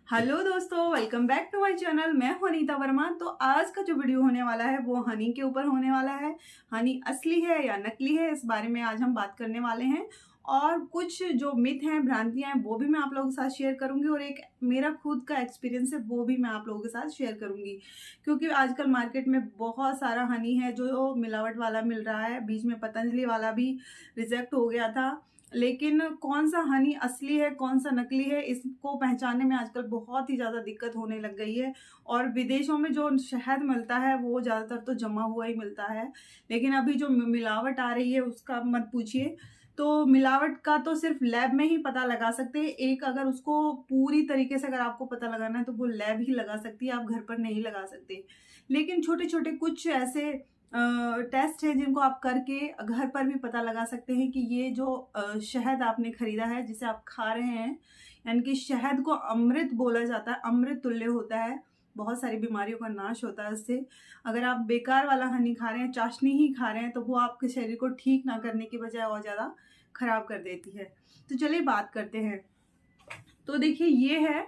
Hello दोस्तों, welcome back to my channel. मैं हूं अनीता वर्मा। तो आज का जो वीडियो होने वाला है वो हनी के ऊपर होने वाला है। हनी असली है या नकली है, इस बारे में आज हम बात करने वाले हैं। और कुछ जो मिथ हैं, भ्रांतियां हैं, वो भी मैं आप लोगों के साथ शेयर करूंगी। और एक मेरा खुद का एक्सपीरियंस है, वो भी मैं आप लोगों के साथ शेयर करूंगी। क्योंकि आजकल मार्केट में बहुत सारा हनी है जो मिलावट वाला मिल रहा है। बीच में पतंजलि वाला भी रिजेक्ट हो गया था। लेकिन कौन सा हनी असली है, कौन सा नकली है, इसको पहचानने में आजकल बहुत ही ज़्यादा दिक्कत होने लग गई है। और विदेशों में जो शहद मिलता है वो ज़्यादातर तो जमा हुआ ही मिलता है। लेकिन अभी जो मिलावट आ रही है उसका मत पूछिए। तो मिलावट का तो सिर्फ लैब में ही पता लगा सकते हैं। एक अगर उसको पूरी तरीके से अगर आपको पता लगाना है तो वो लैब ही लगा सकती है, आप घर पर नहीं लगा सकते। लेकिन छोटे छोटे कुछ ऐसे टेस्ट है जिनको आप करके घर पर भी पता लगा सकते हैं कि ये जो शहद आपने खरीदा है, जिसे आप खा रहे हैं, यानी कि शहद को अमृत बोला जाता है, अमृत तुल्य होता है। बहुत सारी बीमारियों का नाश होता है इससे। अगर आप बेकार वाला हनी खा रहे हैं, चाशनी ही खा रहे हैं, तो वो आपके शरीर को ठीक ना करने की बजाय और ज़्यादा खराब कर देती है। तो चलिए बात करते हैं। तो देखिए, ये है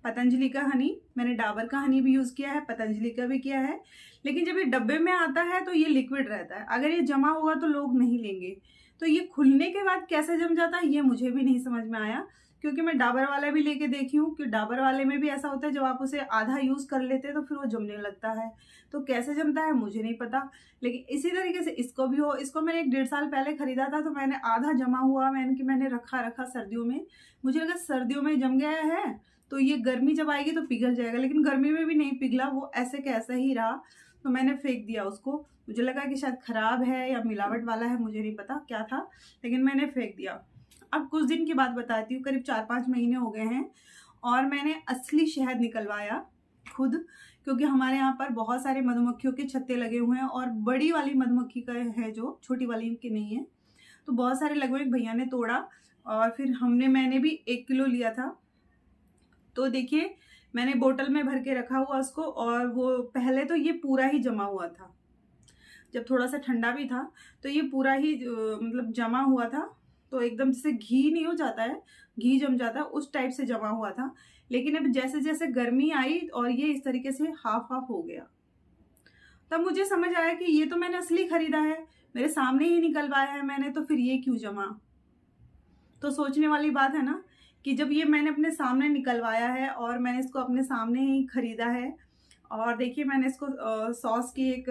पतंजलि का हनी। मैंने डाबर का हनी भी यूज़ किया है, पतंजलि का भी किया है। लेकिन जब ये डब्बे में आता है तो ये लिक्विड रहता है। अगर ये जमा होगा तो लोग नहीं लेंगे। तो ये खुलने के बाद कैसे जम जाता है ये मुझे भी नहीं समझ में आया। क्योंकि मैं डाबर वाला भी लेके देखी हूँ कि डाबर वाले में भी ऐसा होता है, जब आप उसे आधा यूज़ कर लेते हैं तो फिर वो जमने लगता है। तो कैसे जमता है मुझे नहीं पता। लेकिन इसी तरीके से इसको भी हो। इसको मैंने 1-1.5 साल पहले खरीदा था, तो मैंने आधा जमा हुआ, मैंने रखा सर्दियों में। मुझे लगा सर्दियों में जम गया है तो ये गर्मी जब आएगी तो पिघल जाएगा। लेकिन गर्मी में भी नहीं पिघला, वो ऐसे के ऐसा ही रहा। तो मैंने फेंक दिया उसको। मुझे लगा कि शायद खराब है या मिलावट वाला है, मुझे नहीं पता क्या था, लेकिन मैंने फेंक दिया। अब कुछ दिन की बात बताती हूँ, करीब 4-5 महीने हो गए हैं और मैंने असली शहद निकलवाया खुद। क्योंकि हमारे यहाँ पर बहुत सारे मधुमक्खियों के छत्ते लगे हुए हैं और बड़ी वाली मधुमक्खी का है, जो छोटी वाली की नहीं है। तो बहुत सारे लगे हुए, एक भैया ने तोड़ा और फिर मैंने भी 1 किलो लिया था। तो देखिए, मैंने बोतल में भर के रखा हुआ उसको। और वो पहले तो ये पूरा ही जमा हुआ था। जब थोड़ा सा ठंडा भी था तो ये पूरा ही मतलब जमा हुआ था। तो एकदम जैसे घी नहीं हो जाता है, घी जम जाता है, उस टाइप से जमा हुआ था। लेकिन अब जैसे जैसे गर्मी आई और ये इस तरीके से हाफ हाफ हो गया, तब मुझे समझ आया कि ये तो मैंने असली खरीदा है, मेरे सामने ही निकलवाया है मैंने, तो फिर ये क्यों जमा। तो सोचने वाली बात है ना, कि जब ये मैंने अपने सामने निकलवाया है और मैंने इसको अपने सामने ही खरीदा है। और देखिए, मैंने इसको सॉस की एक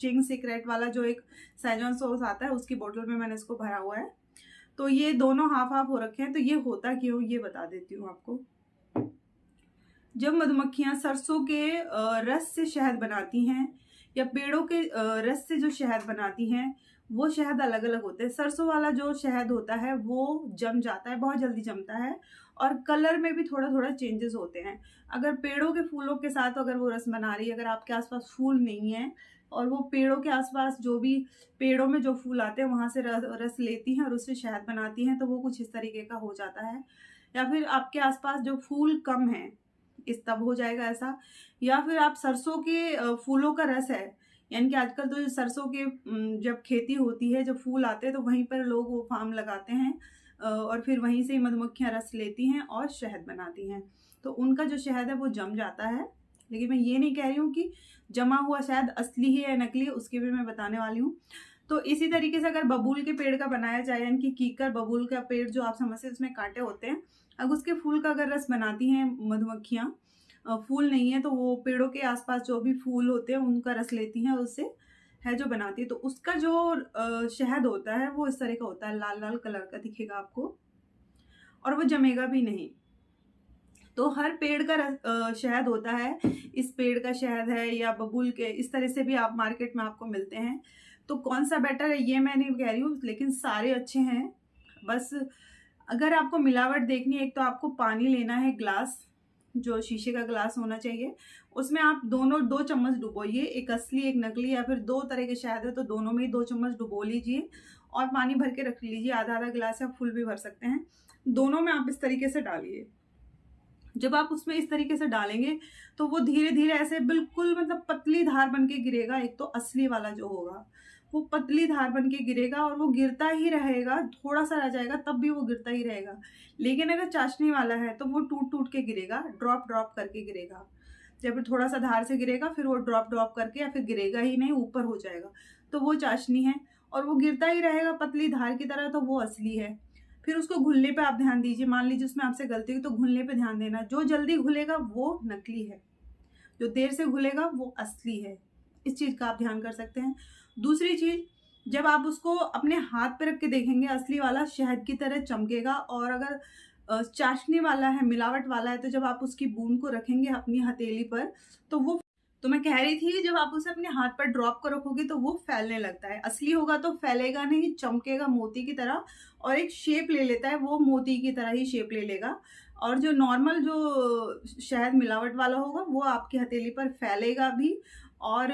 चिंग सीक्रेट वाला जो एक सैजवान सॉस आता है, उसकी बोतल में मैंने इसको भरा हुआ है। तो ये दोनों हाफ हाफ हो रखे हैं। तो ये होता क्यों, ये बता देती हूँ आपको। जब मधुमक्खियां सरसों के रस से शहद बनाती हैं या पेड़ों के रस से जो शहद बनाती हैं, वो शहद अलग अलग होते हैं। सरसों वाला जो शहद होता है वो जम जाता है, बहुत जल्दी जमता है। और कलर में भी थोड़ा थोड़ा चेंजेस होते हैं। अगर पेड़ों के फूलों के साथ अगर वो रस बना रही है, अगर आपके आसपास फूल नहीं है और वो पेड़ों के आसपास जो भी पेड़ों में जो फूल आते हैं वहां से रस लेती हैं और उससे शहद बनाती हैं, तो वो कुछ इस तरीके का हो जाता है। या फिर आपके आसपास जो फूल कम है, इस तब हो जाएगा ऐसा। या फिर आप सरसों के फूलों का रस है, यानी कि आजकल तो सरसों के जब खेती होती है, जब फूल आते हैं, तो वहीं पर लोग वो फार्म लगाते हैं और फिर वहीं से ही मधुमक्खियां रस लेती हैं और शहद बनाती हैं। तो उनका जो शहद है वो जम जाता है। लेकिन मैं ये नहीं कह रही हूँ कि जमा हुआ शहद असली है या नकली है, उसके भी मैं बताने वाली हूँ। तो इसी तरीके से अगर बबूल के पेड़ का बनाया जाए, यानी कि कीकर बबूल का पेड़ जो आप समझते हैं, उसमें कांटे होते हैं, अब उसके फूल का अगर रस बनाती हैं मधुमक्खियां, फूल नहीं है तो वो पेड़ों के आसपास जो भी फूल होते हैं उनका रस लेती हैं, उससे है जो बनाती है, तो उसका जो शहद होता है वो इस तरह का होता है, लाल लाल कलर का दिखेगा आपको और वो जमेगा भी नहीं। तो हर पेड़ का शहद होता है। इस पेड़ का शहद है या बबूल के, इस तरह से भी आप मार्केट में आपको मिलते हैं। तो कौन सा बेटर है ये मैं नहीं कह रही हूँ, लेकिन सारे अच्छे हैं। बस अगर आपको मिलावट देखनी है, एक तो आपको पानी लेना है, ग्लास, जो शीशे का ग्लास होना चाहिए, उसमें आप दोनों 2 चम्मच डुबोइए, एक असली एक नकली, या फिर 2 तरह के शहद है तो दोनों में ही 2 चम्मच डुबो लीजिए और पानी भर के रख लीजिए। आधा आधा गिलास आप फुल भी भर सकते हैं। दोनों में आप इस तरीके से डालिए। जब आप उसमें इस तरीके से डालेंगे तो वो धीरे धीरे ऐसे बिल्कुल मतलब पतली धार बन के गिरेगा। एक तो असली वाला जो होगा वो पतली धार बन के गिरेगा और वो गिरता ही रहेगा, थोड़ा सा रह जाएगा तब भी वो गिरता ही रहेगा। लेकिन अगर चाशनी वाला है तो वो टूट टूट के गिरेगा, ड्रॉप ड्रॉप करके गिरेगा। जब थोड़ा सा धार से गिरेगा फिर वो ड्रॉप ड्रॉप करके, या फिर गिरेगा ही नहीं, ऊपर हो जाएगा, तो वो चाशनी है। और वो गिरता ही रहेगा पतली धार की तरह, तो वो असली है। फिर उसको घुलने पे आप ध्यान दीजिए। मान लीजिए उसमें आपसे गलती हुई तो घुलने पे ध्यान देना। जो जल्दी घुलेगा वो नकली है, जो देर से घुलेगा वो असली है। इस चीज का आप ध्यान कर सकते हैं। दूसरी चीज, जब आप उसको अपने हाथ पे रख के देखेंगे, असली वाला शहद की तरह चमकेगा। और अगर चाशनी वाला है, मिलावट वाला है, तो जब आप उसकी बूंद को रखेंगे अपनी हथेली पर, तो मैं कह रही थी जब आप उसे अपने हाथ पर ड्रॉप कर रखोगे तो वो फैलने लगता है। असली होगा तो फैलेगा नहीं, चमकेगा मोती की तरह और एक शेप ले लेता है, वो मोती की तरह ही शेप ले लेगा। और जो नॉर्मल जो शहद मिलावट वाला होगा वो आपकी हथेली पर फैलेगा भी, और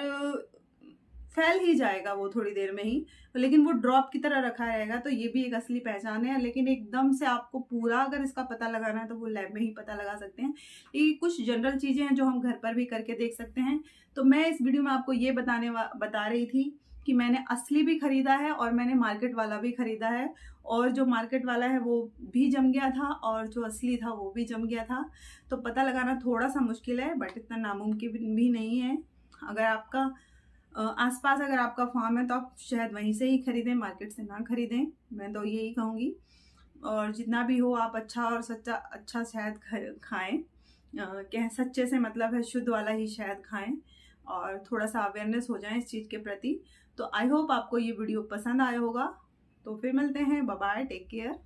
फैल ही जाएगा वो थोड़ी देर में ही, लेकिन वो ड्रॉप की तरह रखा रहेगा। तो ये भी एक असली पहचान है। लेकिन एकदम से आपको पूरा अगर इसका पता लगाना है तो वो लैब में ही पता लगा सकते हैं। ये कुछ जनरल चीजें हैं जो हम घर पर भी करके देख सकते हैं। तो मैं इस वीडियो में आपको ये बता रही थी कि मैंने असली भी खरीदा है और मैंने मार्केट वाला भी खरीदा है। और जो मार्केट वाला है वो भी जम गया था और जो असली था वो भी जम गया था। तो पता लगाना थोड़ा सा मुश्किल है, बट इतना नामुमकिन भी नहीं है। अगर आपका आसपास अगर आपका फार्म है तो आप शहद वहीं से ही खरीदें, मार्केट से ना खरीदें, मैं तो यही कहूँगी। और जितना भी हो आप अच्छा और सच्चा अच्छा शहद खाएं। क्या सच्चे से मतलब है शुद्ध वाला ही शहद खाएं, और थोड़ा सा अवेयरनेस हो जाए इस चीज़ के प्रति। तो आई होप आपको ये वीडियो पसंद आया होगा। तो फिर मिलते हैं, बाय बाय, टेक केयर।